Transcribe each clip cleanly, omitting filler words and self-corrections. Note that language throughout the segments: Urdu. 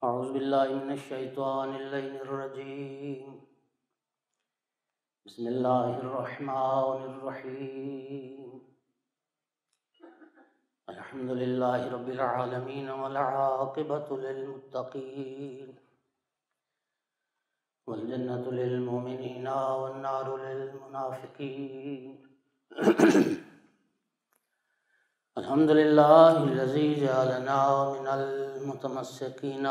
أعوذ بالله من الشيطان اللعين الرجيم. بسم الله الرحمن الرحيم. الحمد لله رب العالمين والعاقبة للمتقين والجنة للمؤمنين والنار للمنافقين. الحمد لله الذي جعلنا من المتمسكين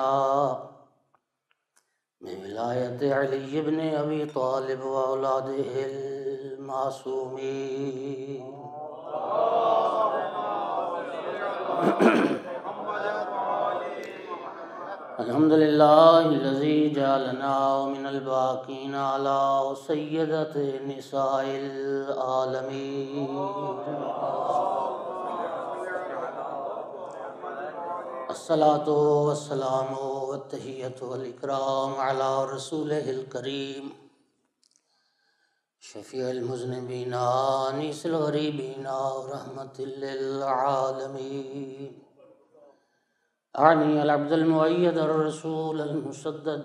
بولایت علی بن ابی طالب واولاده المعصومین. الحمد للہ الذی جعلنا من الباقین علی سیدۃ نساء العالمین. الصلاة والسلام والتحیۃ والاکرام علی رسولہ الکریم شفیع المذنبین انیس الغریبین رحمۃ للعالمین. اعنی العبد المؤید الرسول المسدد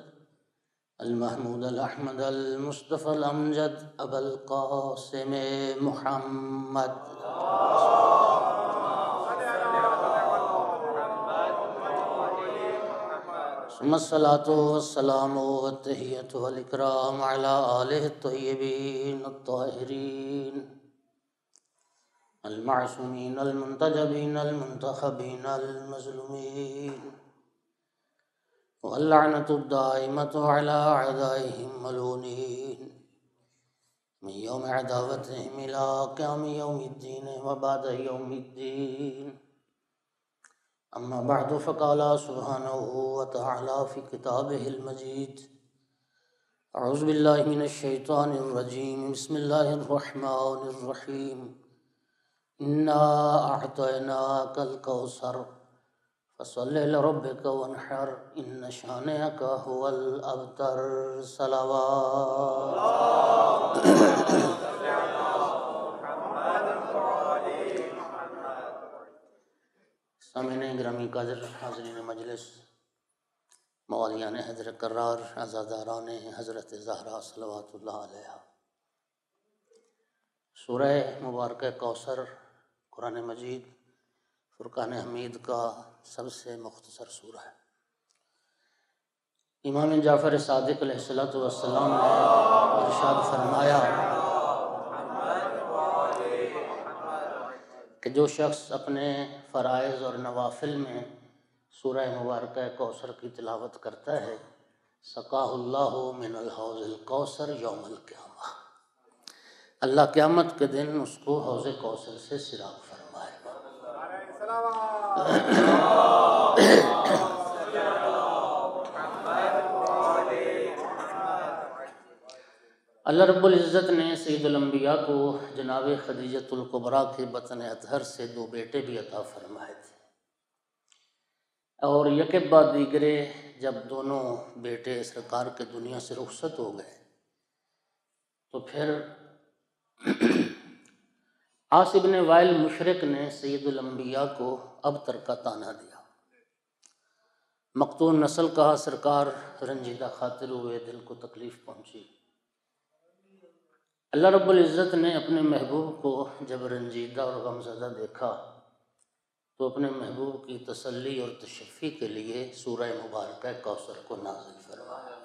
المحمود الاحمد المصطفى الامجد ابا القاسم محمد. ثم الصلاة والسلام والتحیۃ والاکرام علی آلہ الطیبین الطاہرین المعصومین المنتجبین المنتخبین المظلومین واللعنۃ الدائمۃ علی اعدائهم ملعونین من یوم عداوتهم الی قیام یوم الدین وبعد یوم الدین. اما بعد فقال سبحانہ وتعالی فی کتابہ المجید اعوذ باللہ من الشیطان الرجیم بسم اللہ الرحمن الرحیم. انا اعطیناک الکوثر فصل لربک وانحر ان شانئک هو الابتر. صلوات. سامعین گرامی قدر، حاضرین مجلس، موالیان حضرت کرار، عزاداران حضرت زہرا صلوات اللہ علیہا. سورہ مبارکہ کوثر قرآن مجید فرقان حمید کا سب سے مختصر سورہ ہے. امام جعفر صادق علیہ السلام نے ارشاد فرمایا کہ جو شخص اپنے فرائض اور نوافل میں سورہ مبارکہ کوثر کی تلاوت کرتا ہے سقاہ اللہ من الحوض الکوثر یوم القیامہ، اللہ قیامت کے دن اس کو حوض کوثر سے سیراب فرمائے گا. اللہ رب العزت نے سید الانبیاء کو جناب خدیجۃ الکبریٰ کے بطن اطہر سے 2 بیٹے بھی عطا فرمائے تھے، اور یکے بعد دیگرے جب دونوں بیٹے سرکار کے دنیا سے رخصت ہو گئے تو پھر عاص بن وائل مشرک نے سید الانبیاء کو ابتر کا طعنہ دیا. مقتول نسل کہا، سرکار رنجیدہ خاطر ہوئے، دل کو تکلیف پہنچی. اللہ رب العزت نے اپنے محبوب کو جب رنجیدہ اور غمزدہ دیکھا تو اپنے محبوب کی تسلی اور تشفی کے لیے سورہ مبارکہ کوثر کو نازل فرمایا.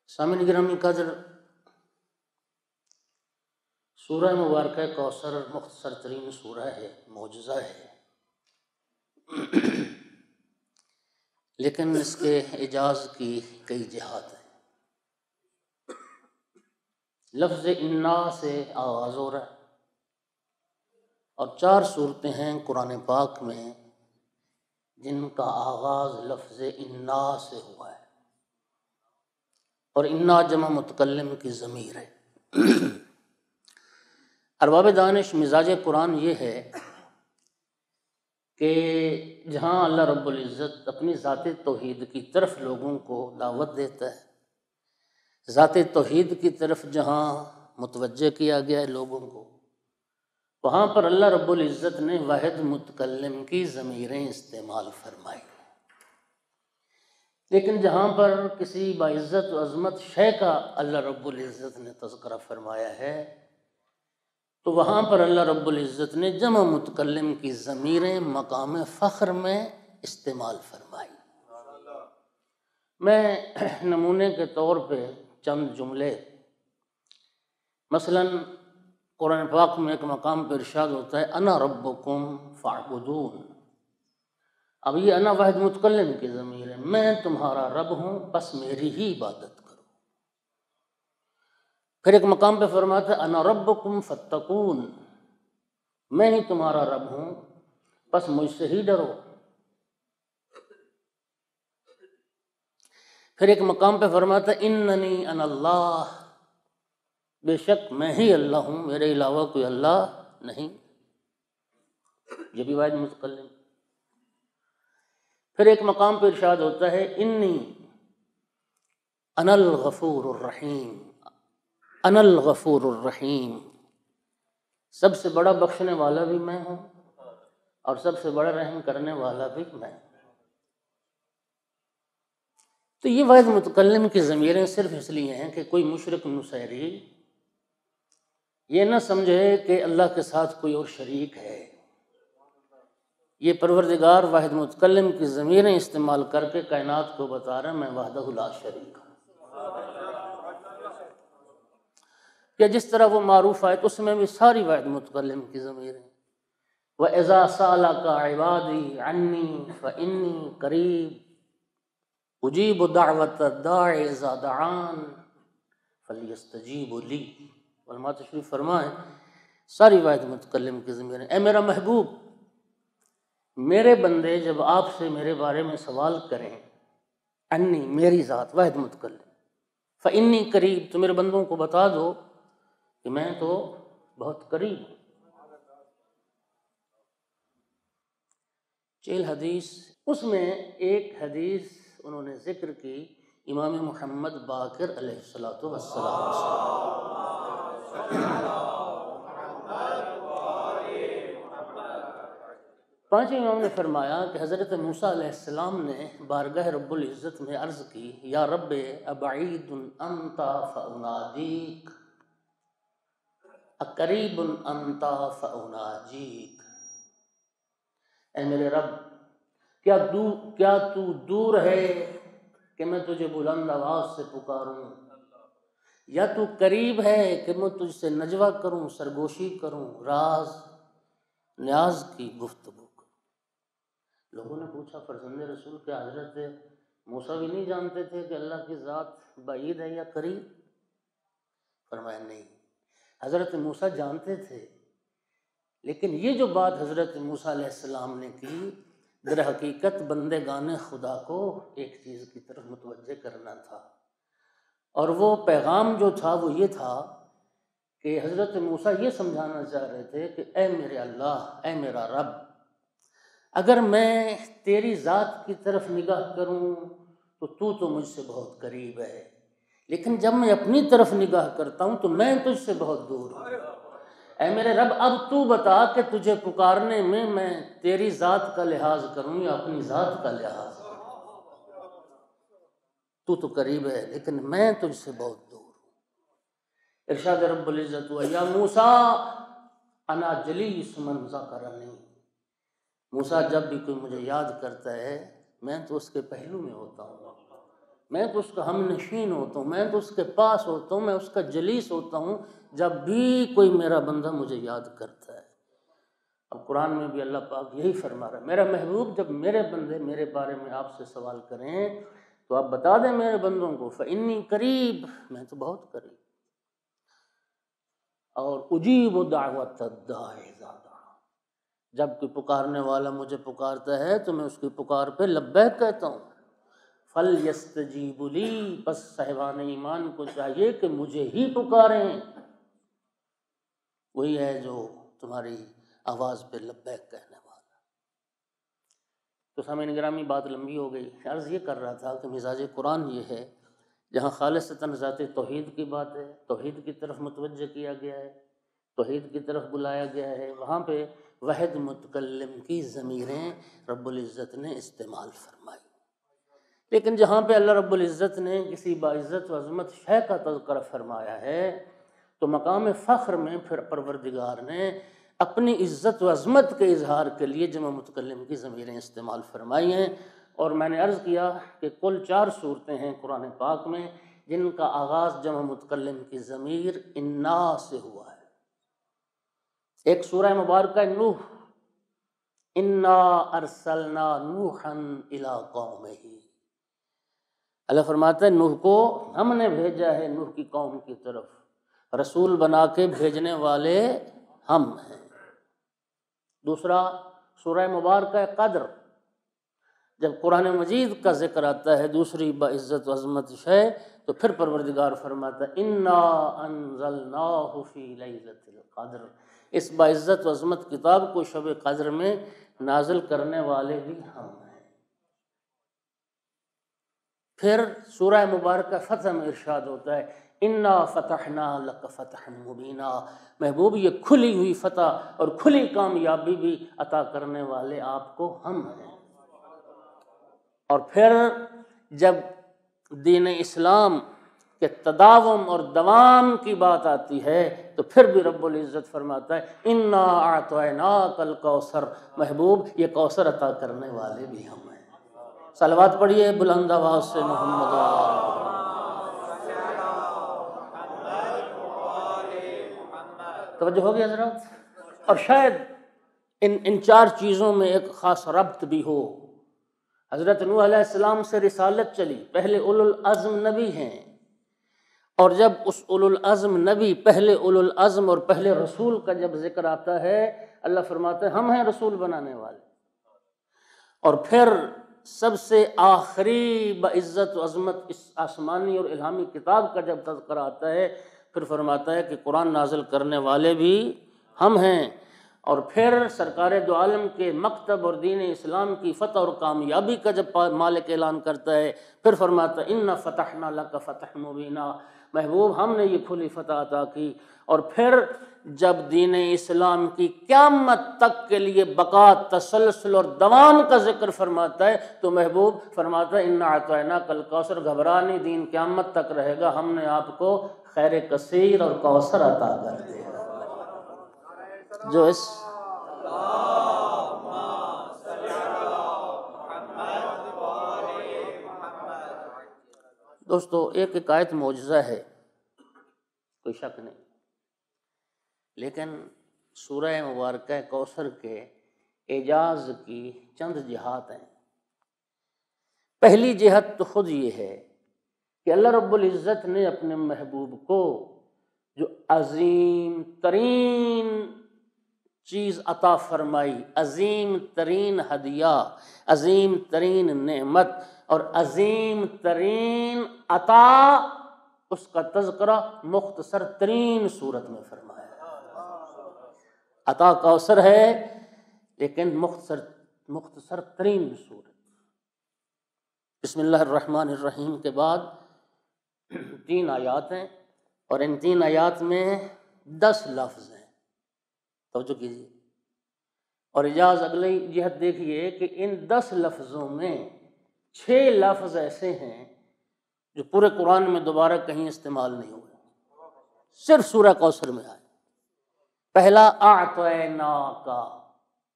سامعین گرامی قدر، سورہ مبارکہ کوثر مختصر ترین سورہ ہے، معجزہ ہے، لیکن اس کے اعجاز کی کئی جہات ہیں. لفظ انا سے آغاز ہو رہا ہے اور 4 صورتیں ہیں قرآن پاک میں جن کا آغاز لفظ انا سے ہوا ہے، اور انا جمع متکلم کی ضمیر ہے. ارباب دانش مزاج قرآن یہ ہے کہ جہاں اللہ رب العزت اپنی ذات توحید کی طرف لوگوں کو دعوت دیتا ہے، ذات توحید کی طرف جہاں متوجہ کیا گیا ہے لوگوں کو، وہاں پر اللہ رب العزت نے واحد متکلم کی ضمیریں استعمال فرمائی، لیکن جہاں پر کسی باعزت و عظمت شے کا اللہ رب العزت نے تذکرہ فرمایا ہے تو وہاں پر اللہ رب العزت نے جمع متکلم کی ضمیریں مقام فخر میں استعمال فرمائی۔ میں نمونے کے طور پہ چند جملے، مثلاً قرآن پاک میں ایک مقام پہ ارشاد ہوتا ہے انا ربکم فاعبدون، اب یہ انا واحد متکلم کی ضمیر ہے، میں تمہارا رب ہوں بس میری ہی عبادت کرو۔ پھر ایک مقام پہ فرماتا ہے انا ربکم فاتقون، میں ہی تمہارا رب ہوں بس مجھ سے ہی ڈرو۔ پھر ایک مقام پہ فرماتا ہے اننی انا اللہ، بے شک میں ہی اللہ ہوں، میرے علاوہ کوئی اللہ نہیں، یہ بھی واحد متکلم۔ پھر ایک مقام پہ ارشاد ہوتا ہے انی انا الغفور الرحیم، انا الغفور الرحیم، سب سے بڑا بخشنے والا بھی میں ہوں اور سب سے بڑا رحم کرنے والا بھی میں ہوں۔ تو یہ واحد متکلم کی ضمیریں صرف اس لیے ہیں کہ کوئی مشرک نصیری یہ نہ سمجھے کہ اللہ کے ساتھ کوئی اور شریک ہے۔ یہ پروردگار واحد متکلم کی ضمیریں استعمال کر کے کائنات کو بتا رہا ہے میں وحدہ لا شریک ہوں۔ کہ جس طرح وہ معروف آیت اس میں بھی ساری واحد متکلم کی ضمیریں وَإِذَا سَأَلَكَ عِبَادِي عَنِّي فَإِنِّي قَرِيبٌ أُجِيبُ دَعْوَةَ الدَّاعِ إِذَا دَعَانِ فَلْيَسْتَجِيبُوا لِي۔ علماء تشریف فرمائیں ساری واحد متکلم کی ضمیریں، اے میرا محبوب، میرے بندے جب آپ سے میرے بارے میں سوال کریں، انی میری ذات واحد متکلم، فَإِنِّي قریب تو میرے بندوں کو بتا دو کہ میں تو بہت قریب ہوں۔ چیل حدیث، اس میں ایک حدیث انہوں نے ذکر کی امام محمد باقر علیہ الصلوۃ والسلام سے۔ پانچویں امام نے فرمایا کہ حضرت موسیٰ علیہ السلام نے بارگاہ رب العزت میں عرض کی یا رب ابعید انت فانادیک اقریب انت فاناجیک، اے میرے رب کیا تو دور ہے کہ میں تجھے بلند آواز سے پکاروں، یا تو قریب ہے کہ میں تجھ سے نجوہ کروں، سرگوشی کروں، راز نیاز کی گفتگو کروں۔ لوگوں نے پوچھا فرزند رسول کیا حضرت موسیٰ بھی نہیں جانتے تھے کہ اللہ کی ذات بعید ہے یا قریب؟ فرمایا نہیں، حضرت موسیٰ جانتے تھے، لیکن یہ جو بات حضرت موسیٰ علیہ السلام نے کی در حقیقت بندگان خدا کو ایک چیز کی طرف متوجہ کرنا تھا، اور وہ پیغام جو تھا وہ یہ تھا کہ حضرت موسیٰ یہ سمجھانا چاہ رہے تھے کہ اے میرے اللہ، اے میرا رب، اگر میں تیری ذات کی طرف نگاہ کروں تو مجھ سے بہت قریب ہے، لیکن جب میں اپنی طرف نگاہ کرتا ہوں تو میں تجھ سے بہت دور ہوں۔ اے میرے رب اب تو بتا کہ تجھے پکارنے میں تیری ذات کا لحاظ کروں یا اپنی ذات کا لحاظ کروں؟ تو قریب ہے لیکن میں تجھ سے بہت دور ہوں۔ ارشاد رب العزت ہوا یا موسیٰ انا جلیس من ذکرنی، موسیٰ جب بھی کوئی مجھے یاد کرتا ہے میں تو اس کے پہلو میں ہوتا ہوں، میں تو اس کا ہم نشین ہوتا ہوں، میں تو اس کے پاس ہوتا ہوں، میں اس کا جلیس ہوتا ہوں جب بھی کوئی میرا بندہ مجھے یاد کرتا ہے۔ اب قرآن میں بھی اللہ پاک یہی فرما رہا ہے میرا محبوب جب میرے بندے میرے بارے میں آپ سے سوال کریں تو آپ بتا دیں میرے بندوں کو فَإِنِّي قریب، میں تو بہت قریب، اور اجیب دعوت الداع اذا دعان، جب کوئی پکارنے والا مجھے پکارتا ہے تو میں اس کی پکار پہ لبیک کہتا ہوں۔ فَلْيَسْتَجِيبُوا لِي، پس صاحبان ایمان کو چاہیے کہ مجھے ہی پکاریں، وہی ہے جو تمہاری آواز پہ لبیک کہنے والا۔ تو سامعین گرامی بات لمبی ہو گئی، عرض یہ کر رہا تھا کہ مزاج قرآن یہ ہے جہاں خالصتاً ذات توحید کی بات ہے، توحید کی طرف متوجہ کیا گیا ہے، توحید کی طرف بلایا گیا ہے، وہاں پہ واحد متکلم کی ضمیریں رب العزت نے استعمال فرمائی۔ لیکن جہاں پہ اللہ رب العزت نے کسی باعزت و عظمت شے کا تذکرہ فرمایا ہے تو مقام فخر میں پھر پروردگار نے اپنی عزت و عظمت کے اظہار کے لیے جمع متکلم کی ضمیریں استعمال فرمائی ہیں۔ اور میں نے عرض کیا کہ کل 4 صورتیں ہیں قرآن پاک میں جن کا آغاز جمع متکلم کی ضمیر انا سے ہوا ہے۔ ایک سورہ مبارکہ نوح، انا ارسلنا نوحا الی قومہ، اللہ فرماتا ہے نوح کو ہم نے بھیجا ہے نوح کی قوم کی طرف، رسول بنا کے بھیجنے والے ہم ہیں۔ دوسرا سورہ مبارکہ قدر، جب قرآن مجید کا ذکر آتا ہے دوسری باعزت و عظمت شے تو پھر پروردگار فرماتا ہے انا انزلناہ فی لیلۃ القدر، اس باعزت و عظمت کتاب کو شب قدر میں نازل کرنے والے بھی ہم ہیں۔ پھر سورہ مبارکہ فتح میں ارشاد ہوتا ہے انا فتحنا لک فتحا مبینا، محبوب یہ کھلی ہوئی فتح اور کھلی کامیابی بھی عطا کرنے والے آپ کو ہم ہیں۔ اور پھر جب دین اسلام کے تداوم اور دوام کی بات آتی ہے تو پھر بھی رب العزت فرماتا ہے انا اعطیناک الکوثر، محبوب یہ کوثر عطا کرنے والے بھی ہم ہیں۔ صلوات پڑھیے بلند آواز سے محمد توجہ ہوگی حضرات۔ اور شاید ان 4 چیزوں میں ایک خاص ربط بھی ہو۔ حضرت نوح علیہ السلام سے رسالت چلی، پہلے اولو العزم نبی ہیں، اور جب اس اولو العزم نبی، پہلے اولو العزم اور پہلے رسول کا جب ذکر آتا ہے اللہ فرماتا ہے ہم ہیں رسول بنانے والے۔ اور پھر سب سے آخری بعزت و عظمت اس آسمانی اور الہامی کتاب کا جب تذکرہ آتا ہے پھر فرماتا ہے کہ قرآن نازل کرنے والے بھی ہم ہیں۔ اور پھر سرکار دو عالم کے مکتب اور دین اسلام کی فتح اور کامیابی کا جب مالک اعلان کرتا ہے پھر فرماتا ہے انا فتحنا لک فتحا مبینا، محبوب ہم نے یہ کھلی فتح عطا کی۔ اور پھر جب دین اسلام کی قیامت تک کے لیے بقا، تسلسل اور دوام کا ذکر فرماتا ہے تو محبوب فرماتا ہے انا اعطیناک الکوثر، گھبرا نہیں، دین قیامت تک رہے گا، ہم نے آپ کو خیر کثیر اور کوثر عطا کر دیا جو اس دوستو ایک آیت معجزہ ہے، کوئی شک نہیں، لیکن سورہ مبارکہ کوثر کے اعجاز کی چند جہات ہیں۔ پہلی جہت تو خود یہ ہے کہ اللہ رب العزت نے اپنے محبوب کو جو عظیم ترین چیز عطا فرمائی، عظیم ترین ہدیہ، عظیم ترین نعمت اور عظیم ترین عطا، اس کا تذکرہ مختصر ترین صورت میں فرمایا۔ عطا کوثر ہے لیکن مختصر ترین صورت۔ بسم اللہ الرحمن الرحیم کے بعد 3 آیات ہیں اور ان 3 آیات میں 10 لفظ ہیں، توجہ کیجیے۔ اور اعجاز اگلی جہت دیکھیے کہ ان 10 لفظوں میں 6 لفظ ایسے ہیں جو پورے قرآن میں دوبارہ کہیں استعمال نہیں ہوئے، صرف سورہ کوثر میں آئے۔ پہلا اعطیناک،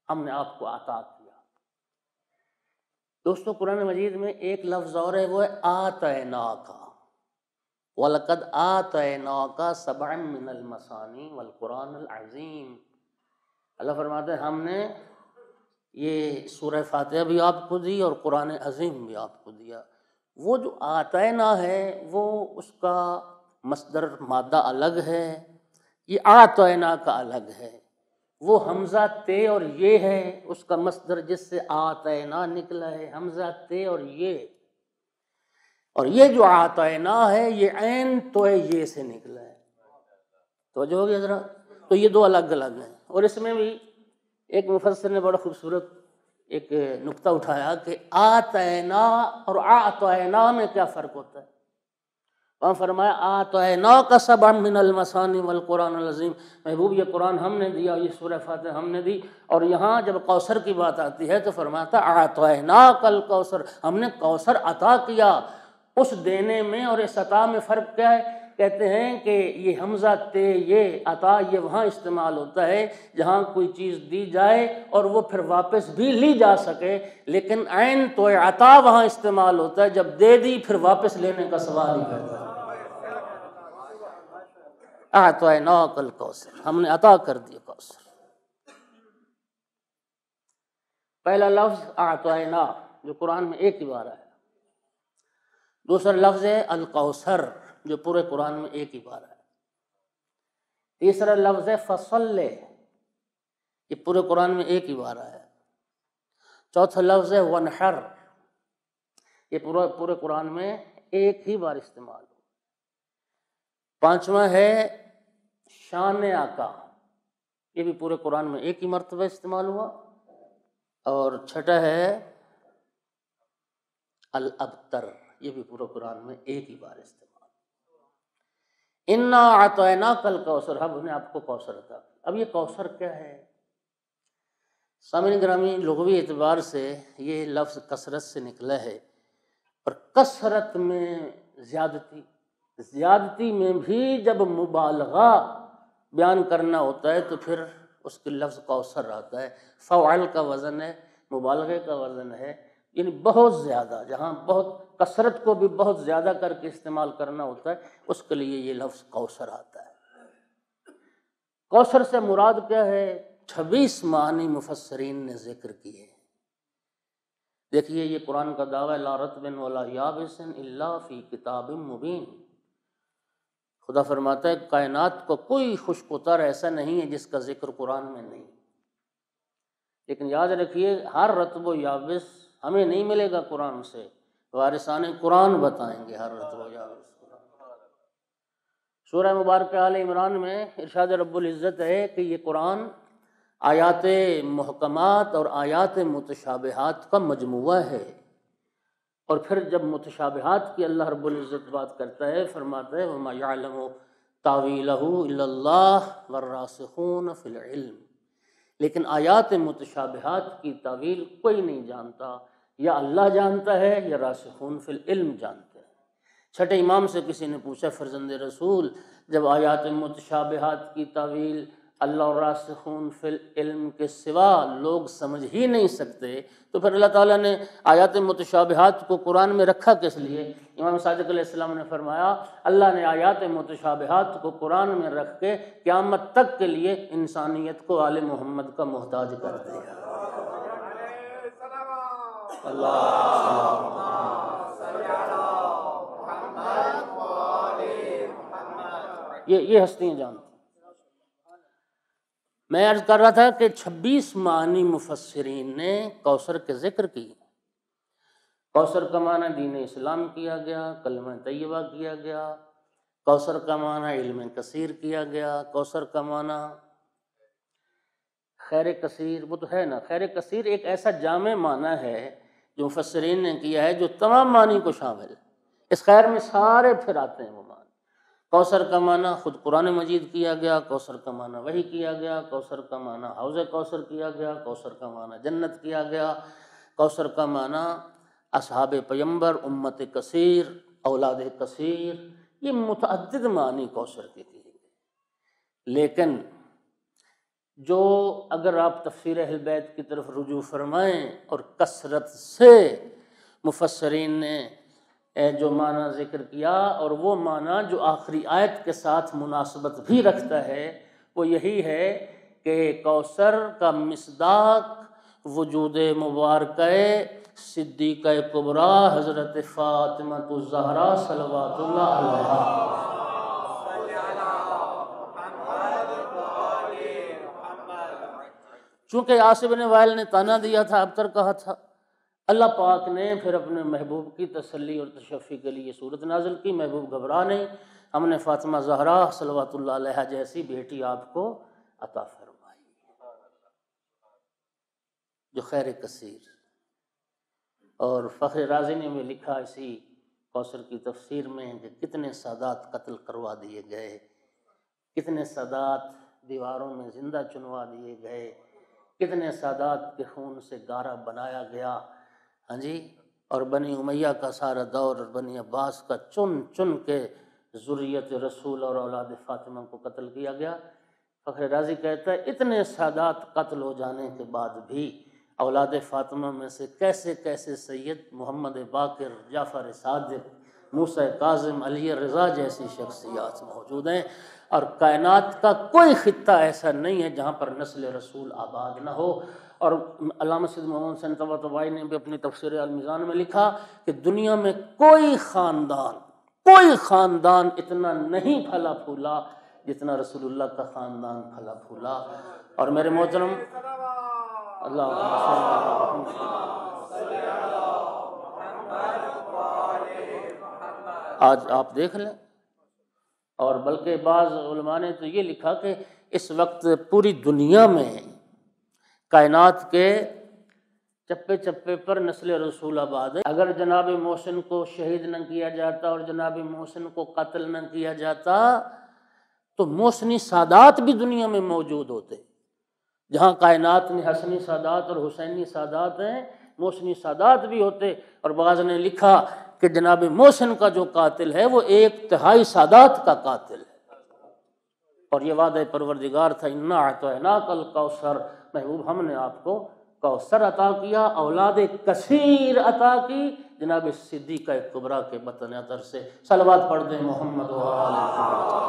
ہم نے آپ کو عطا کیا۔ دوستو قرآن مجید میں ایک لفظ اور ہے، وہ ہے آتیناک، وَلَقَدْ آتَيْنَاكَ سَبْعًا مِّنَ الْمَثَانِي وَالْقُرْآنِ الْعَظِيمِ، اللہ فرماتے ہیں ہم نے یہ سورہ فاتحہ بھی آپ کو دی اور قرآن عظیم بھی آپ کو دیا۔ وہ جو آتینا ہے وہ اس کا مصدر مادہ الگ ہے، یہ آتینا کا الگ ہے۔ وہ حمزہ تے اور یہ ہے، اس کا مصدر جس سے آتینا نکلا ہے حمزہ تے اور یہ، اور یہ جو آتینا ہے یہ عین تو یہ سے نکلا ہے، توجہ ہوگی حضرات۔ تو یہ 2 الگ الگ ہیں۔ اور اس میں بھی ایک مفسر نے بڑا خوبصورت ایک نقطہ اٹھایا کہ آتینا اور اعطینا میں کیا فرق ہوتا ہے۔ وہاں فرمایا آتیناک سبعا من المثانی والقرآن العظیم، محبوب یہ قرآن ہم نے دیا، یہ سورہ فاتحہ ہم نے دی۔ اور یہاں جب کوثر کی بات آتی ہے تو فرماتا آتیناک الکوثر، ہم نے کوثر عطا کیا۔ اس دینے میں اور اس عطا میں فرق کیا ہے؟ کہتے ہیں کہ یہ حمزہ تے یہ عطا یہ وہاں استعمال ہوتا ہے جہاں کوئی چیز دی جائے اور وہ پھر واپس بھی لی جا سکے، لیکن عین تو عطا وہاں استعمال ہوتا ہے جب دے دی پھر واپس لینے کا سوال ہی پیدا ہے۔ اعطیناک الکوثر، ہم نے عطا کر دیا کوثر۔ پہلا لفظ اعطینا جو قرآن میں ایک ہی بار ہے، دوسرا لفظ ہے الکوثر جو پورے قرآن میں ایک ہی بار ہے، تیسرا لفظ ہے فصل یہ پورے قرآن میں ایک ہی بار ہے، چوتھا لفظ ہے ونحر یہ پورے قرآن میں ایک ہی بار استعمال ہو، پانچواں ہے شان آقا یہ بھی پورے قرآن میں ایک ہی مرتبہ استعمال ہوا، اور چھٹا ہے الابتر یہ بھی پورے قرآن میں ایک ہی بار استعمال۔ انا اعطیناک الکوثر، ہم نے آپ کو کوثر عطا کیا۔ اب یہ کوثر کیا ہے؟ سامعین گرامی، لغوی اعتبار سے یہ لفظ کثرت سے نکلا ہے، اور کثرت میں زیادتی میں بھی جب مبالغہ بیان کرنا ہوتا ہے تو پھر اس کے لفظ کوثر آتا ہے۔ فعل کا وزن ہے، مبالغے کا وزن ہے، یعنی بہت زیادہ، جہاں بہت کثرت کو بھی بہت زیادہ کر کے استعمال کرنا ہوتا ہے اس کے لیے یہ لفظ کوثر آتا ہے۔ کوثر سے مراد کیا ہے؟ 26 معنی مفسرین نے ذکر کیے۔ دیکھیے یہ قرآن کا دعویٰ لا رطب ولا یابس الا فی کتاب مبین۔ خدا فرماتا ہے کائنات کو کوئی خشک و تر ایسا نہیں ہے جس کا ذکر قرآن میں نہیں، لیکن یاد رکھیے ہر رطب و یابس ہمیں نہیں ملے گا قرآن سے، وارثان قرآن بتائیں گے ہر رطب و یابس۔ سورہ مبارکہ آل عمران میں ارشاد رب العزت ہے کہ یہ قرآن آیات محکمات اور آیات متشابہات کا مجموعہ ہے، اور پھر جب متشابہات کی اللہ رب العزت بات کرتا ہے فرماتا ہے وَمَا يَعْلَمُ تَأْوِيلَهُ إِلَّا اللَّهُ وَالرَّاسِخُونَ فِي الْعِلْمِ، لیکن آیات متشابہات کی تعویل کوئی نہیں جانتا، یا اللہ جانتا ہے یا راسخون فی العلم جانتے ہیں۔ چھٹے امام سے کسی نے پوچھا فرزند رسول جب آیات متشابہات کی تعویل اللہ اور راسخون فی العلم کے سوا لوگ سمجھ ہی نہیں سکتے تو پھر اللہ تعالیٰ نے آیات متشابہات کو قرآن میں رکھا کس لیے؟ امام صادق علیہ السلام نے فرمایا اللہ نے آیات متشابہات کو قرآن میں رکھ کے قیامت تک کے لیے انسانیت کو آل محمد کا محتاج کر دیا۔ یہ ہستیاں جانتی۔ میں عرض کر رہا تھا کہ 26 معنی مفسرین نے کوثر کے ذکر کی۔ کوثر کا معنی دین اسلام کیا گیا، کلمہ طیبہ کیا گیا، کوثر کا معنی علم کثیر کیا گیا، کوثر کا معنی خیر کثیر، وہ تو ہے نا، خیر کثیر ایک ایسا جامع معنی ہے جو مفسرین نے کیا ہے جو تمام معنی کو شامل ہے، اس خیر میں سارے پھر آتے ہیں وہ معنی۔ کوثر کا معنی خود قرآن مجید کیا گیا، کوثر کا معنی وحی کیا گیا، کوثر کا معنی حوض کوثر کیا گیا، کوثر کا معنی جنت کیا گیا، کوثر کا معنی اصحاب پیمبر، امت کثیر، اولاد کثیر، یہ متعدد معنی کوثر کے کیے گئے۔ لیکن جو اگر آپ تفسیر اہل بیت کی طرف رجوع فرمائیں اور کثرت سے مفسرین نے جو معنی ذکر کیا اور وہ معنی جو آخری آیت کے ساتھ مناسبت بھی رکھتا ہے وہ یہی ہے کہ کوثر کا مصداق وجود مبارکہ صدیقہ کبریٰ حضرت فاطمہ الزہرا صلوات اللہ علیہا۔ چونکہ عاصم بن وائل نے طعنہ دیا تھا، ابتر کہا تھا، اللہ پاک نے پھر اپنے محبوب کی تسلی اور تشفی کے لیے صورت نازل کی، محبوب گھبرا نہیں، ہم نے فاطمہ زہرا صلوات اللہ علیہا جیسی بیٹی آپ کو عطا فرمائی جو خیر کثیر۔ اور فخر رازی نے بھی لکھا اسی کوثر کی تفسیر میں کہ کتنے سادات قتل کروا دیے گئے، کتنے سادات دیواروں میں زندہ چنوا دیے گئے، کتنے سادات کے خون سے گارا بنایا گیا، ہاں جی، اور بنی امیہ کا سارا دور اور بنی عباس کا چن چن کے ذریت رسول اور اولاد فاطمہ کو قتل کیا گیا۔ فخر رازی کہتا ہے اتنے سادات قتل ہو جانے کے بعد بھی اولاد فاطمہ میں سے کیسے کیسے سید محمد باقر، جعفر صادق، موسیٰ کاظم، علی رضا جیسی شخصیات موجود ہیں، اور کائنات کا کوئی خطہ ایسا نہیں ہے جہاں پر نسل رسول آباد نہ ہو۔ اور علامہ سید محمد حسین طباطبائی نے بھی اپنی تفسیر المیزان میں لکھا کہ دنیا میں کوئی خاندان اتنا نہیں پھلا پھولا جتنا رسول اللہ کا خاندان پھلا پھولا۔ اور میرے محترم آج آپ دیکھ لیں، اور بلکہ بعض علماء نے تو یہ لکھا کہ اس وقت پوری دنیا میں کائنات کے چپے چپے پر نسل رسول آباد ہے۔ اگر جناب محسن کو شہید نہ کیا جاتا اور جناب محسن کو قتل نہ کیا جاتا تو محسنی سادات بھی دنیا میں موجود ہوتے۔ جہاں کائنات میں حسنی سادات اور حسینی سادات ہیں، محسنی سادات بھی ہوتے۔ اور بعض نے لکھا کہ جناب محسن کا جو قاتل ہے وہ 1/3 سادات کا قاتل ہے۔ اور یہ وعدہ پروردگار تھا، انا اعطیناک الکوثر، محبوب ہم نے آپ کو کوثر عطا کیا، اولاد کثیر عطا کی، جناب صدیقہ کبریٰ کے بطن عطر سے۔ صلوات پڑھ دیں محمد و آل محمد۔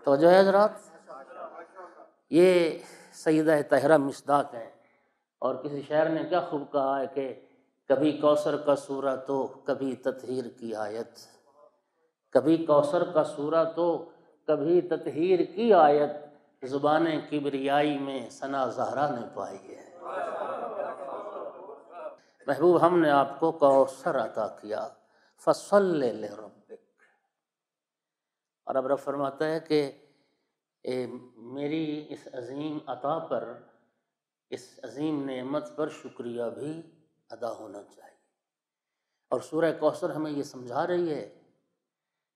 توجہ ہے حضرات، یہ سیدہ طاہرہ مصداق ہیں۔ اور کسی شاعر نے کیا خوب کہا ہے کہ کبھی کوثر کا سورہ تو کبھی تطہیر کی آیت، کبھی کوثر کا سورہ تو کبھی تطہیر کی آیت، زبان کبریائی میں ثنا زہرا نے پائی ہے۔ محبوب ہم نے آپ کو کوثر عطا کیا، فصلی لربک۔ اور اب رب فرماتا ہے کہ میری اس عظیم عطا پر، اس عظیم نعمت پر شکریہ بھی ادا ہونا چاہیے۔ اور سورہ کوثر ہمیں یہ سمجھا رہی ہے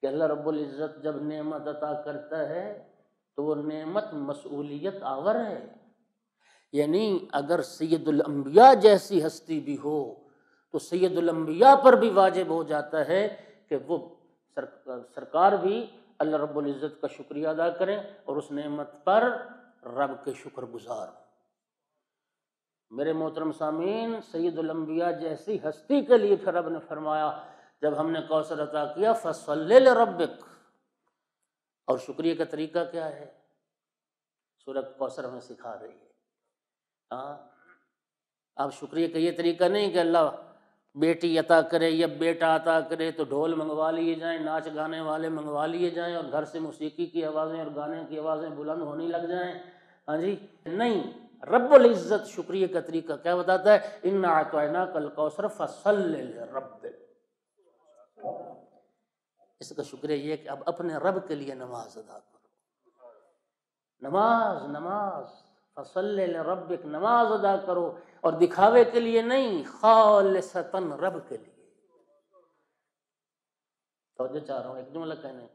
کہ اللہ رب العزت جب نعمت عطا کرتا ہے تو وہ نعمت مسئولیت آور ہے۔ یعنی اگر سید الانبیاء جیسی ہستی بھی ہو تو سید الانبیاء پر بھی واجب ہو جاتا ہے کہ وہ سرکار بھی اللہ رب العزت کا شکریہ ادا کریں اور اس نعمت پر رب کے شکر گزار ہوں۔ میرے محترم سامعین، سید الانبیاء جیسی ہستی کے لیے پھر رب نے فرمایا جب ہم نے کوثر عطا کیا فصلی لربک۔ اور شکریہ کا طریقہ کیا ہے؟ سورہ کوثر ہمیں سکھا رہی ہے۔ اب شکریہ کا یہ طریقہ نہیں کہ اللہ بیٹی عطا کرے یا بیٹا عطا کرے تو ڈھول منگوا لیے جائیں، ناچ گانے والے منگوا لیے جائیں اور گھر سے موسیقی کی آوازیں اور گانے کی آوازیں بلند ہونے لگ جائیں۔ ہاں جی، نہیں، رب العزت شکریہ کا طریقہ کیا بتاتا ہے؟ انا اعطیناک الکوثر فصلی لربک۔ اس کا شکریہ یہ کہ اب اپنے رب کے لیے نماز ادا کرو۔ نماز فصلی لربک، نماز ادا کرو، اور دکھاوے کے لیے نہیں، خالصتاً رب کے لیے۔ توجہ چاہ رہا ہوں ایک جملہ کہنے۔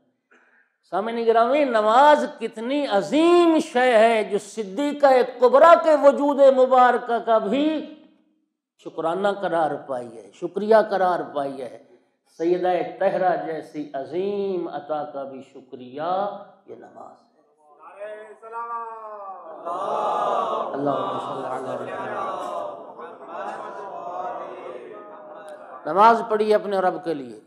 سامعین گرامی، نماز کتنی عظیم شے ہے جو صدیقہ کبریٰ کے وجود مبارکہ کا بھی شکرانہ قرار پائی ہے، شکریہ قرار پائی ہے۔ سیدہ طاہرہ جیسی عظیم عطا کا بھی شکریہ یہ نماز ہے۔ اللہم صلی علی محمد۔ نماز پڑھی اپنے رب کے لیے۔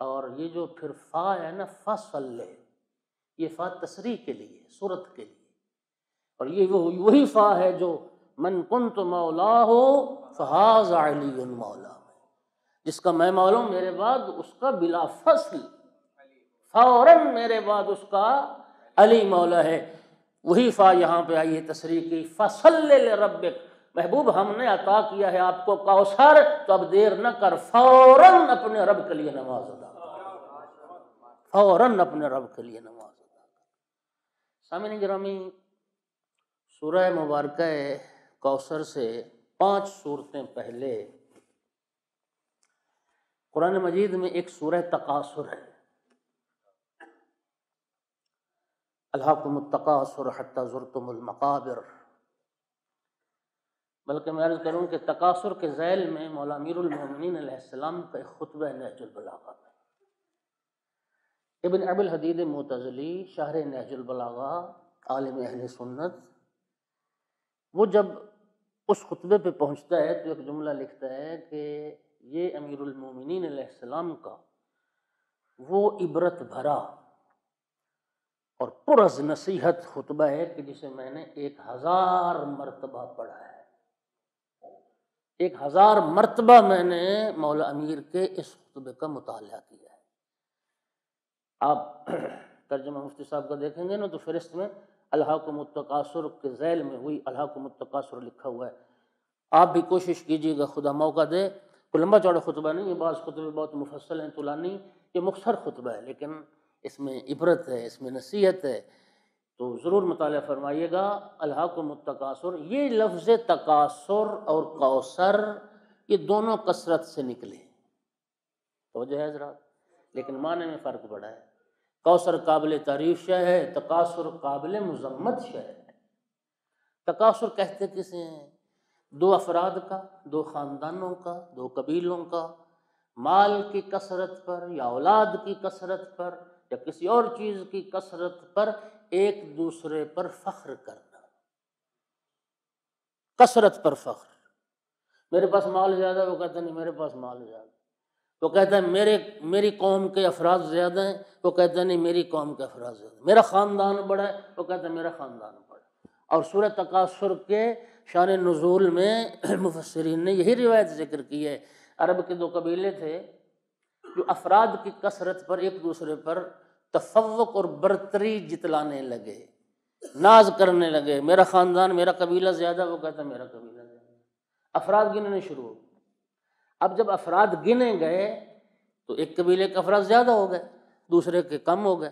اور یہ جو پھر فا ہے نا، فصلی، یہ فا تصریح کے لیے، صورت کے لیے، اور یہ وہی فا ہے جو من کنت مولاہ فہذا علی مولا، جس کا میں مولا ہوں میرے بعد اس کا بلا فصل فوراً میرے بعد اس کا علی مولا ہے۔ وہی فا یہاں پہ آئی ہے تصریح کی، فصلی لربک۔ محبوب ہم نے عطا کیا ہے آپ کو کوثر، تو اب دیر نہ کر، فوراً اپنے رب کے لیے نماز ادا کر، فوراً اپنے رب کے لیے نماز ادا کر۔ سامعین گرامی، سورہ مبارکہ کوثر سے 5 سورتیں پہلے قرآن مجید میں ایک سورہ تکاثر ہے، الہاکم التکاثر حتی زرتم المقابر، بلکہ میں عرض کروں کہ تکاثر کے ذیل میں مولا امیر المومنین علیہ السلام کا ایک خطبہ نہج البلاغہ میں ابن ابی الحدید معتزلی شارح نہج البلاغہ عالم اہل سنت، وہ جب اس خطبے پہ پہنچتا ہے تو ایک جملہ لکھتا ہے کہ یہ امیر المومنین علیہ السلام کا وہ عبرت بھرا اور پر از نصیحت خطبہ ہے کہ جسے میں نے 1000 مرتبہ پڑھا ہے۔ 1000 مرتبہ میں نے مولا امیر کے اس خطبے کا مطالعہ کیا ہے۔ آپ ترجمہ مفتی صاحب کا دیکھیں گے نا تو فہرست میں الہاکم التکاثر کے ذیل میں ہوئی الہاکم التکاثر لکھا ہوا ہے۔ آپ بھی کوشش کیجیے گا، خدا موقع دے، کوئی لمبا چوڑا خطبہ نہیں ہے، بعض خطبے بہت مفصل ہیں، طولانی، یہ مختصر خطبہ ہے لیکن اس میں عبرت ہے، اس میں نصیحت ہے، تو ضرور مطالعہ فرمائیے گا۔ الہاکم التکاثر، یہ لفظ تکاثر اور کوثر یہ دونوں کثرت سے نکلے، توجہ ہے حضرات، لیکن معنی میں فرق پڑا ہے۔ کوثر قابل تعریف شے ہے، تکاثر قابل مذمت شے ہے۔ تکاثر کہتے کسے ہیں؟ 2 افراد کا، 2 خاندانوں کا، 2 قبیلوں کا مال کی کثرت پر یا اولاد کی کثرت پر یا کسی اور چیز کی کثرت پر ایک دوسرے پر فخر کرنا، کثرت پر فخر۔ میرے پاس مال زیادہ، وہ کہتا نہیں میرے پاس مال زیادہ، وہ کہتا ہے میری قوم کے افراد زیادہ ہیں، وہ کہتا ہے نہیں میری قوم کے افراد زیادہ ہیں، میرا خاندان بڑا ہے، وہ کہتا ہے میرا خاندان بڑا ہے۔ اور سورہ تکاثر کے شان نزول میں مفسرین نے یہی روایت ذکر کی ہے۔ عرب کے 2 قبیلے تھے جو افراد کی کثرت پر ایک دوسرے پر تفوق اور برتری جتلانے لگے، ناز کرنے لگے، میرا خاندان میرا قبیلہ زیادہ، وہ کہتا میرا قبیلہ زیادہ، افراد گننے شروع ہو۔ اب جب افراد گنے گئے تو ایک قبیلے کے افراد زیادہ ہو گئے، دوسرے کے کم ہو گئے،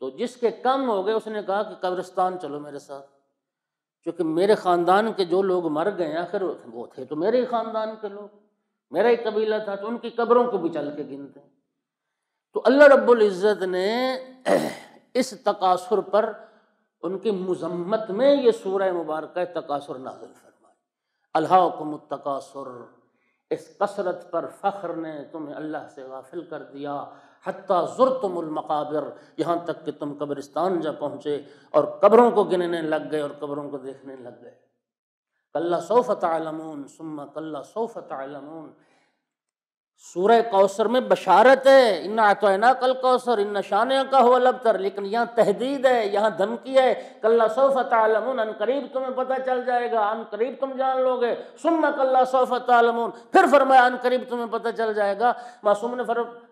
تو جس کے کم ہو گئے اس نے کہا کہ قبرستان چلو میرے ساتھ، کیونکہ میرے خاندان کے جو لوگ مر گئے آخر وہ تھے تو میرے ہی خاندان کے لوگ، میرا ہی قبیلہ تھا، تو ان کی قبروں کو بھی چل کے گنتے ہیں۔ تو اللہ رب العزت نے اس تکاثر پر ان کی مذمت میں یہ سورہ مبارکہ تکاثر نازل فرمائی۔ الہاکم التکاثر، اس کثرت پر فخر نے تمہیں اللہ سے غافل کر دیا، حتیٰ زرتم المقابر، یہاں تک کہ تم قبرستان جا پہنچے اور قبروں کو گننے لگ گئے اور قبروں کو دیکھنے لگ گئے۔ کلا سوف تعلمون ثم کلا سوف تعلمون، سورہ کوثر میں بشارت ہے، انا اعطیناک الکوثر ان شانئک ھو الابتر، لیکن یہاں تہدید ہے، یہاں دھمکی ہے، کلا سوف تعلمون، ان قریب تمہیں پتہ چل جائے گا، ان قریب تم جان لو گے، ثم کلا سوف تعلمون، پھر فرمایا ان قریب تمہیں پتہ چل جائے گا۔ معصوم نے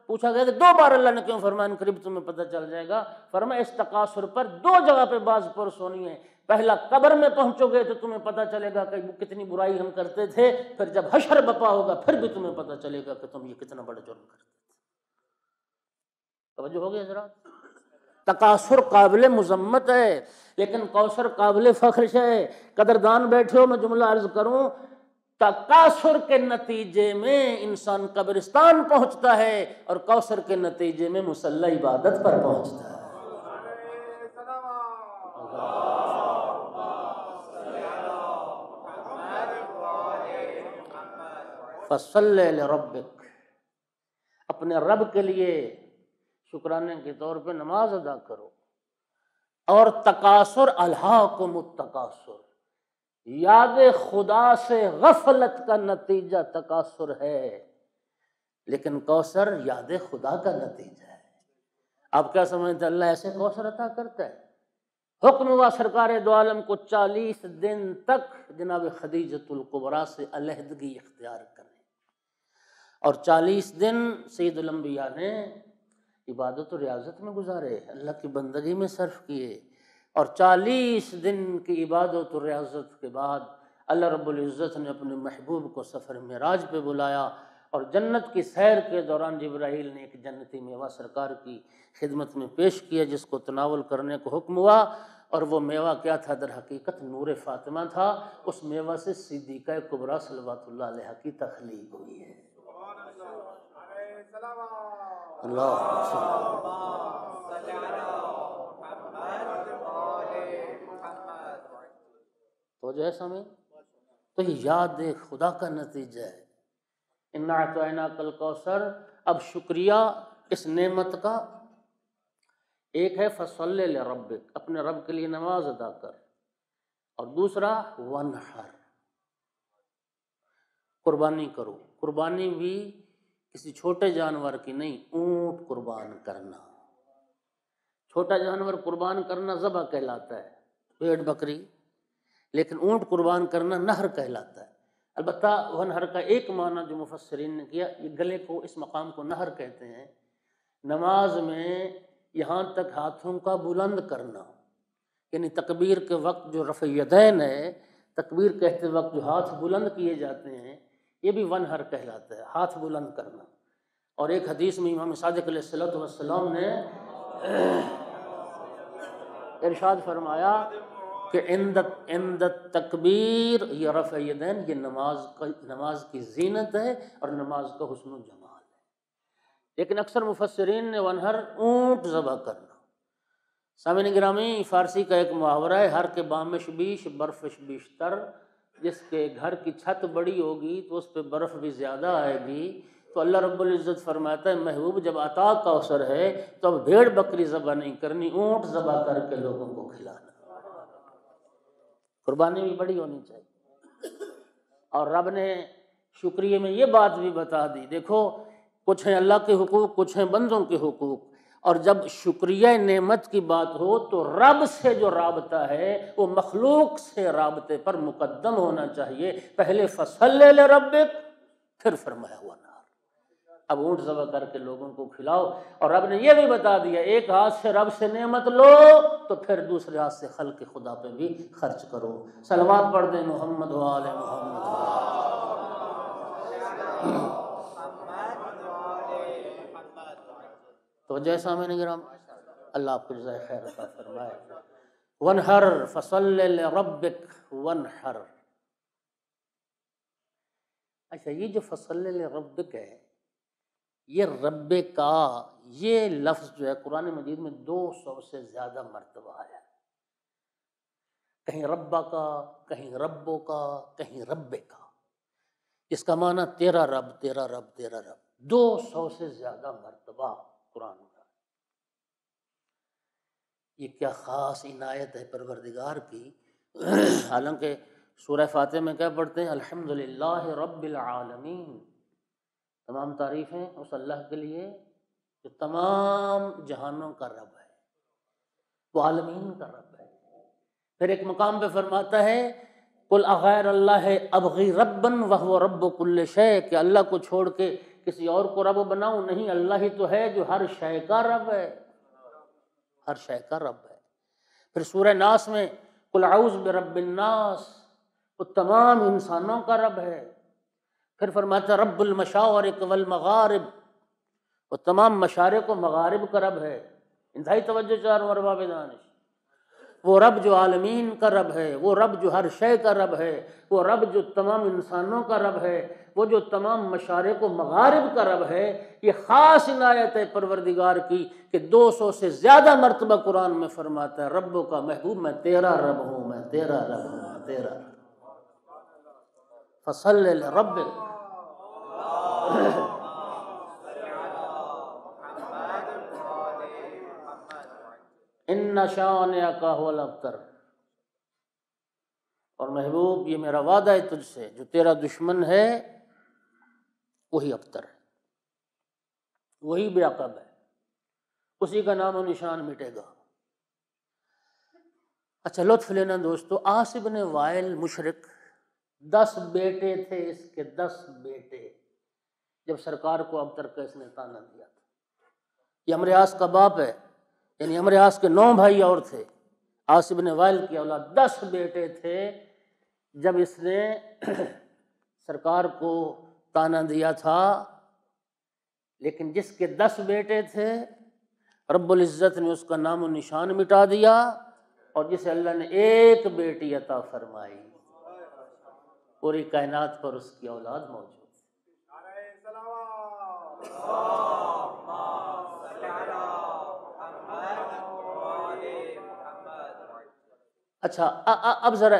پوچھا گیا کہ 2 بار اللہ نے کیوں فرمایا ان قریب تمہیں پتہ چل جائے گا؟ فرمایا اس تکاثر پر 2 جگہ پہ باز پرس ہونی ہے، پہلا قبر میں پہنچو گے تو تمہیں پتہ چلے گا کہ کتنی برائی ہم کرتے تھے، پھر جب حشر بپا ہوگا پھر بھی تمہیں پتہ چلے گا کہ تم یہ کتنا بڑا جرم کرتے تھے۔ توجہ ہو گئی حضرات؟ تکاثر قابل مذمت ہے لیکن کوثر قابل فخر ہے۔ قدردان بیٹھے ہو، میں جملہ عرض کروں، تکاثر کے نتیجے میں انسان قبرستان پہنچتا ہے اور کوثر کے نتیجے میں مصلی عبادت پر پہنچتا ہے۔ فصل لربک، اپنے رب کے لیے شکرانے کے طور پہ نماز ادا کرو۔ اور تکاثر، الہاکم التکاثر، یاد خدا سے غفلت کا نتیجہ تکاثر ہے، لیکن کوثر یاد خدا کا نتیجہ ہے۔ آپ کیا سمجھتے ہیں اللہ ایسے کوثر عطا کرتا ہے؟ حکم ہوا سرکار دو عالم کو 40 دن تک جناب خدیجۃ الکبریٰ سے علیحدگی اختیار کریں، اور 40 دن سید الانبیاء نے عبادت و ریاضت میں گزارے، اللہ کی بندگی میں صرف کیے، اور 40 دن کی عبادت و ریاضت کے بعد اللہ رب العزت نے اپنے محبوب کو سفر معراج پہ بلایا، اور جنت کی سیر کے دوران جبرائیل نے ایک جنتی میوہ سرکار کی خدمت میں پیش کیا جس کو تناول کرنے کو حکم ہوا۔ اور وہ میوہ کیا تھا؟ در حقیقت نور فاطمہ تھا۔ اس میوہ سے صدیقہ کبریٰ صلوات اللہ علیہ کی تخلیق ہوئی ہے۔ تو جو ہے سامعین، تو یہ یاد خدا کا نتیجہ ہے۔ اِنَّا أَعْطَيْنَاكَ الْكَوْثَرَ۔ اب شکریہ اس نعمت کا ایک ہے فَصَلِّ لِرَبِّكَ، اپنے رب کے لیے نماز ادا کر، اور دوسرا وَانْحَرْ، قربانی کرو۔ قربانی بھی کسی چھوٹے جانور کی نہیں، اونٹ قربان کرنا۔ چھوٹا جانور قربان کرنا ذبح کہلاتا ہے، بھیڑ بکری، لیکن اونٹ قربان کرنا نہر کہلاتا ہے۔ البتہ ونہر کا ایک معنی جو مفسرین نے کیا، یہ گلے کو، اس مقام کو نہر کہتے ہیں۔ نماز میں یہاں تک ہاتھوں کا بلند کرنا، یعنی تکبیر کے وقت جو رفع یدین ہے، تکبیر کہتے وقت جو ہاتھ بلند کیے جاتے ہیں، یہ بھی ونہر کہلاتا ہے، ہاتھ بلند کرنا۔ اور ایک حدیث میں امام صادق علیہ السلام نے ارشاد فرمایا کہ عند تکبیر، یہ رفع یدین، یہ نماز کی زینت ہے اور نماز کا حسن و جمال ہے۔ لیکن اکثر مفسرین نے ونہر اونٹ ذبح کرنا۔ سامعین گرامی، فارسی کا ایک محاورہ ہے، ہر کے بامش بیش برفش بیشتر، جس کے گھر کی چھت بڑی ہوگی تو اس پہ برف بھی زیادہ آئے گی۔ تو اللہ رب العزت فرماتا ہے محبوب جب عطا کوثر ہے تو اب بھیڑ بکری ذبح نہیں کرنی، اونٹ ذبح کر کے لوگوں کو کھلانا۔ قربانی بھی بڑی ہونی چاہیے۔ اور رب نے شکریہ میں یہ بات بھی بتا دی، دیکھو کچھ ہیں اللہ کے حقوق، کچھ ہیں بندوں کے حقوق، اور جب شکریہ نعمت کی بات ہو تو رب سے جو رابطہ ہے وہ مخلوق سے رابطے پر مقدم ہونا چاہیے۔ پہلے فصل لربک، پھر فرمایا ہوا نار۔ اب اونٹ ذبح کر کے لوگوں کو کھلاؤ، اور رب نے یہ بھی بتا دیا ایک ہاتھ سے رب سے نعمت لو تو پھر دوسرے ہاتھ سے خلق خدا پہ بھی خرچ کرو۔ صلوات پڑھ دیں محمد و آل محمد۔ تو جیسا میں نے گرام، اللہ آپ کو جزائے خیر عطا فرمائے۔ وانحر فصل لربک وانحر۔ اچھا، یہ جو فصل لربک ہے، یہ رب کا یہ لفظ جو ہے قرآن مجید میں 200 سے زیادہ مرتبہ آیا، کہیں ربا کا، کہیں ربو کا، کہیں رب کا، جس کا معنی تیرا رب، تیرا رب، تیرا رب، 200 سے زیادہ مرتبہ قرآن کا۔ یہ کیا خاص عنایت ہے پروردگار کی۔ حالانکہ سورہ فاتحہ میں کیا پڑھتے ہیں؟ الحمدللہ رب العالمین، تمام تعریفیں اس اللہ کے لیے جو تمام جہانوں کا رب ہے، وہ عالمین کا رب ہے۔ پھر ایک مقام پہ فرماتا ہے قل اغیر اللہ ابغی ربا وہو رب کل شیء، کہ اللہ کو چھوڑ کے کسی اور کو رب بناؤں؟ نہیں، اللہ ہی تو ہے جو ہر شے کا رب ہے، ہر شے کا رب ہے۔ پھر سورہ ناس میں قل اعوذ برب الناس، وہ تمام انسانوں کا رب ہے۔ پھر فرماتا رب المشارق والمغارب، وہ تمام مشارق و مغارب کا رب ہے۔ انتہائی توجہ چاروں ارباب دانش، وہ رب جو عالمین کا رب ہے، وہ رب جو ہر شے کا رب ہے، وہ رب جو تمام انسانوں کا رب ہے، وہ جو تمام مشارق و مغارب کا رب ہے۔ یہ خاص عنایت ہے پروردگار کی کہ 200 سے زیادہ مرتبہ قرآن میں فرماتا ہے ربوں کا محبوب میں تیرا رب ہوں، میں تیرا رب ہوں، میں تیرا رب۔ فصل لربک۔ ان شانئک ھو الابتر، اور محبوب یہ میرا وعدہ ہے تجھ سے، جو تیرا دشمن ہے وہی ابتر ہے، وہی بے عقب ہے، اسی کا نام و نشان مٹے گا۔ اچھا لطف لینا دوستو، عاص بن وائل مشرک، 10 بیٹے تھے اس کے، 10 بیٹے، جب سرکار کو ابتر کا اس نے تانا دیا تھا۔ یہ عمرو عاص کا باپ ہے، یعنی عمرو عاص کے 9 بھائی اور تھے، عاص بن وائل کی اولاد، 10 بیٹے تھے۔ جب اس نے سرکار کو تانا دیا تھا، لیکن جس کے 10 بیٹے تھے رب العزت نے اس کا نام و نشان مٹا دیا، اور جسے اللہ نے ایک بیٹی عطا فرمائی، پوری کائنات پر اس کی اولاد موجود ہے۔ اچھا اب ذرا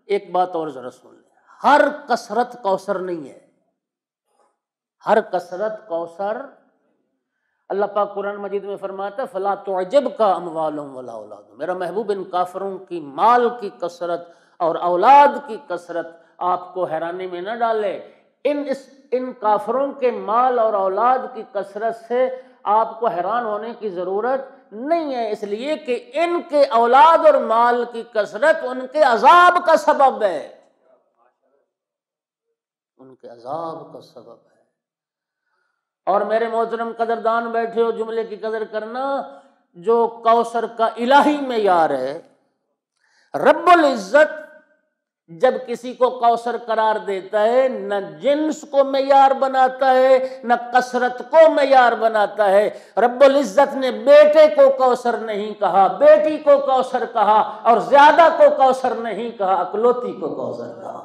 ایک بات اور ذرا سن لیں، ہر کثرت کوثر نہیں ہے، ہر کثرت کوثر۔ اللہ پاک قرآن مجید میں فرماتا ہے فَلَا تُعْجِبْكَ أَمْوَالُهُمْ وَلَا أَوْلَادُهُمْ، میرا محبوب ان کافروں کی مال کی کثرت اور اولاد کی کثرت آپ کو حیرانی میں نہ ڈالے۔ ان کافروں کے مال اور اولاد کی کثرت سے آپ کو حیران ہونے کی ضرورت نہیں ہے، اس لیے کہ ان کے اولاد اور مال کی کثرت ان کے عذاب کا سبب ہے، ان کے عذاب کا سبب ہے۔ اور میرے محترم قدردان بیٹھے ہو، جملے کی قدر کرنا، جو کوثر کا الہی معیار ہے، رب العزت جب کسی کو کوثر قرار دیتا ہے نہ جنس کو معیار بناتا ہے نہ کثرت کو معیار بناتا ہے۔ رب العزت نے بیٹے کو کوثر نہیں کہا، بیٹی کو کوثر کہا، اور زیادہ کو کوثر نہیں کہا، اکلوتی کو کوثر کہا۔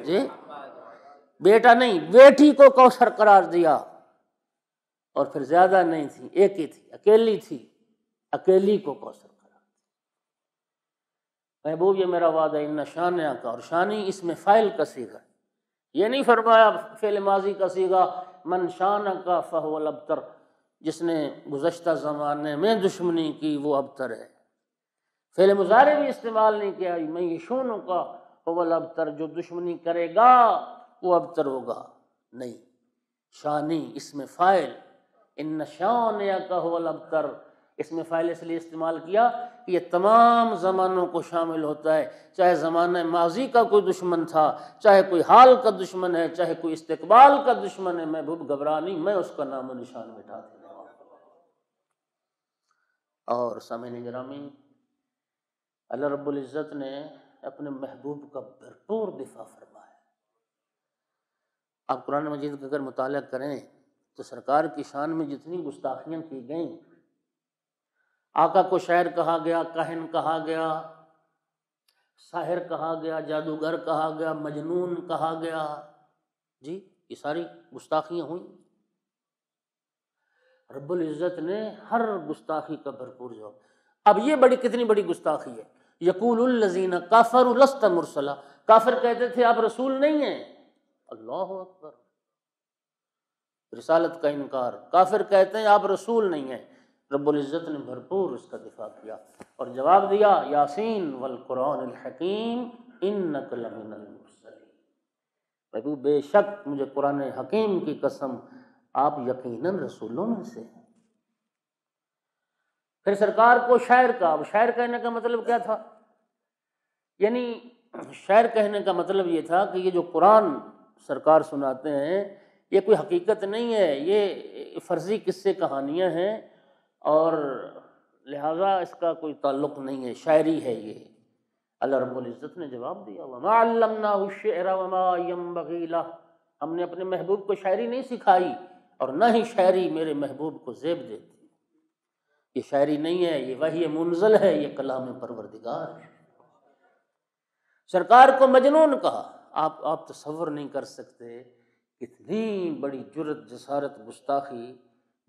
جی بیٹا نہیں، بیٹی کو کوثر قرار دیا، اور پھر زیادہ نہیں تھی، ایک ہی تھی، اکیلی تھی، اکیلی کو کوثر قرار دیا۔ محبوب یہ میرا وعدہ ہے، ان شانیہ کا، اور شانی اس میں فاعل کا صیغہ ہے، یہ نہیں فرمایا فعل ماضی کا صیغہ من شانہ کا فہو الابتر، جس نے گزشتہ زمانے میں دشمنی کی وہ ابتر ہے۔ فعل مضارع بھی استعمال نہیں کیا، میں یشونوں کا فہو الابتر، جو دشمنی کرے گا وہ ابتر ہوگا، نہیں، شانی اس میں فاعل، ان شانئک هو الابتر، اس میں فاعل اس لیے استعمال کیا کہ یہ تمام زمانوں کو شامل ہوتا ہے، چاہے زمانہ ماضی کا کوئی دشمن تھا، چاہے کوئی حال کا دشمن ہے، چاہے کوئی استقبال کا دشمن ہے، محبوب گھبرا نہیں، میں اس کا نام و نشان مٹا دینے والا ہوں۔ اور سامعین گرامی، اللہ رب العزت نے اپنے محبوب کا بھرپور دفاع فرمایا۔ آپ قرآن مجید کا اگر مطالعہ کریں تو سرکار کی شان میں جتنی گستاخیاں کی گئیں، آقا کو شاعر کہا گیا، کاہن کہا گیا، ساحر کہا گیا، جادوگر کہا گیا، مجنون کہا گیا، جی یہ ساری گستاخیاں ہوئیں۔ رب العزت نے ہر گستاخی کا بھرپور جواب۔ اب یہ کتنی بڑی گستاخی ہے، یقول الذین کفروا لست مرسلا، کافر کہتے تھے آپ رسول نہیں ہیں، اللہ اکبر، رسالت کا انکار، کافر کہتے ہیں آپ رسول نہیں ہیں۔ رب العزت نے بھرپور اس کا دفاع کیا اور جواب دیا، یاسین والقرآن الحکیم انک لمن المرسلین، محبوب بے شک مجھے قرآن حکیم کی قسم آپ یقیناً رسولوں میں سے ہیں۔ پھر سرکار کو شاعر کہا۔ اب شاعر کہنے کا مطلب کیا تھا؟ یعنی شاعر کہنے کا مطلب یہ تھا کہ یہ جو قرآن سرکار سناتے ہیں یہ کوئی حقیقت نہیں ہے، یہ فرضی قصے کہانیاں ہیں، اور لہٰذا اس کا کوئی تعلق نہیں ہے، شاعری ہے یہ۔ اللہ رب العزت نے جواب دیا، وَمَا عَلَّمْنَاهُ الشِّعْرَ وَمَا يَنبَغِي لَهُ، ہم نے اپنے محبوب کو شاعری نہیں سکھائی اور نہ ہی شاعری میرے محبوب کو زیب دیتی۔ یہ شاعری نہیں ہے، یہ وحی منزل ہے، یہ کلام پروردگار ہے۔ سرکار کو مجنون کہا۔ آپ تصور نہیں کر سکتے کتنی بڑی جرت، جسارت، گستاخی،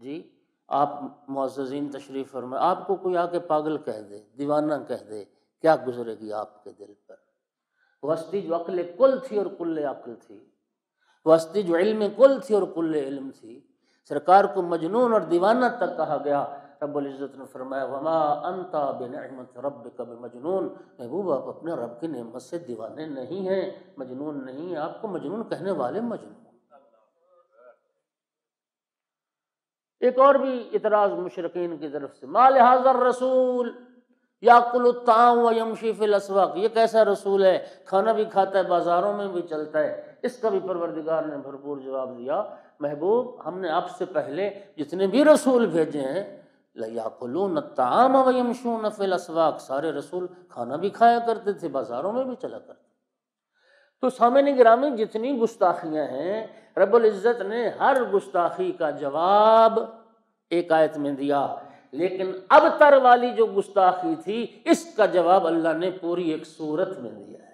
جی آپ معززین تشریف فرمائے، آپ کو کوئی آ کے پاگل کہہ دے، دیوانہ کہہ دے، کیا گزرے گی آپ کے دل پر؟ وسطی جو عقل کل تھی اور کل عقل تھی، وسطی جو علم کل تھی اور کل علم تھی، سرکار کو مجنون اور دیوانہ تک کہا گیا۔ رب العزت نے فرمایا، وما انت بنعمت ربک بمجنون، محبوب آپ اپنے رب کی نعمت سے دیوانے نہیں ہیں، مجنون نہیں ہیں، آپ کو مجنون کہنے والے مجنون۔ ایک اور بھی اعتراض مشرکین کی طرف سے، ما لہذا الرسول یاکل الطعام ویمشی فی الاسواق، یہ کیسا رسول ہے، کھانا بھی کھاتا ہے، بازاروں میں بھی چلتا ہے۔ اس کا بھی پروردگار نے بھرپور جواب دیا، محبوب ہم نے آپ سے پہلے جتنے بھی رسول بھیجے ہیں، لَيَأْكُلُونَ الطَّعَامَ وَيَمْشُونَ فِي الْأَسْوَاقِ، سارے رسول کھانا بھی کھایا کرتے تھے، بازاروں میں بھی چلا کرتے۔ تو سامعین گرامی جتنی گستاخیاں ہیں رب العزت نے ہر گستاخی کا جواب ایک آیت میں دیا، لیکن اب تر والی جو گستاخی تھی اس کا جواب اللہ نے پوری ایک سورت میں دیا ہے۔